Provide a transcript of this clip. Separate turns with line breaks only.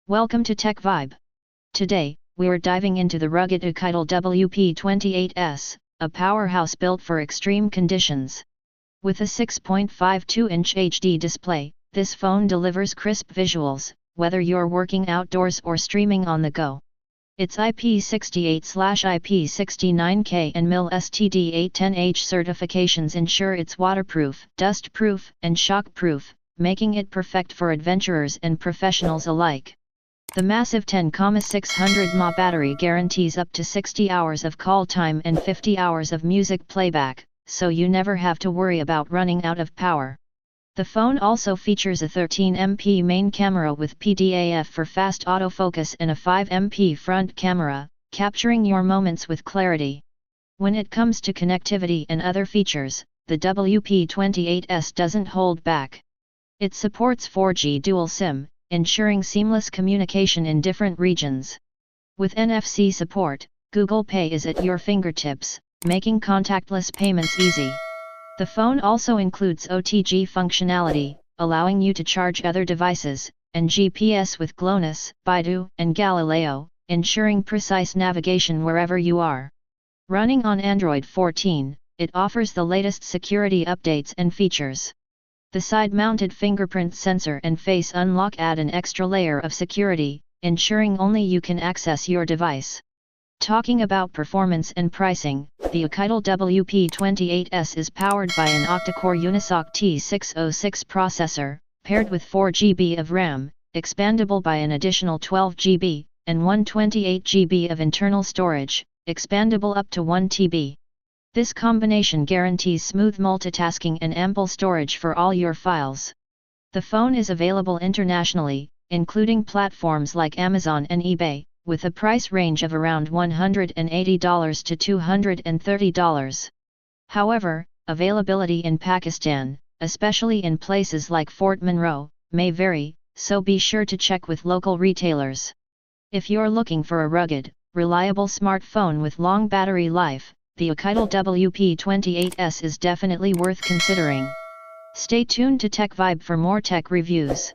Welcome to TechVibe. Today, we're diving into the rugged OUKITEL WP28S, a powerhouse built for extreme conditions. With a 6.52-inch HD display, this phone delivers crisp visuals, whether you're working outdoors or streaming on the go. Its IP68/IP69K and MIL STD810H certifications ensure it's waterproof, dustproof, and shockproof, making it perfect for adventurers and professionals alike. The massive 10,600 mAh battery guarantees up to 60 hours of call time and 50 hours of music playback, so you never have to worry about running out of power. The phone also features a 13MP main camera with PDAF for fast autofocus and a 5MP front camera, capturing your moments with clarity. When it comes to connectivity and other features, the WP28S doesn't hold back. It supports 4G dual SIM, ensuring seamless communication in different regions. With NFC support, Google Pay is at your fingertips, making contactless payments easy. The phone also includes OTG functionality, allowing you to charge other devices, and GPS with GLONASS, Baidu, and Galileo, ensuring precise navigation wherever you are. Running on Android 14, it offers the latest security updates and features. The side-mounted fingerprint sensor and face unlock add an extra layer of security, ensuring only you can access your device. Talking about performance and pricing, the OUKITEL WP28S is powered by an octa-core Unisoc T606 processor, paired with 4 GB of RAM, expandable by an additional 12 GB, and 128 GB of internal storage, expandable up to 1 TB. This combination guarantees smooth multitasking and ample storage for all your files. The phone is available internationally, including platforms like Amazon and eBay, with a price range of around $180 to $230. However, availability in Pakistan, especially in places like Fort Monroe, may vary, so be sure to check with local retailers. If you're looking for a rugged, reliable smartphone with long battery life, the OUKITEL WP28S is definitely worth considering. Stay tuned to TechVibe for more tech reviews.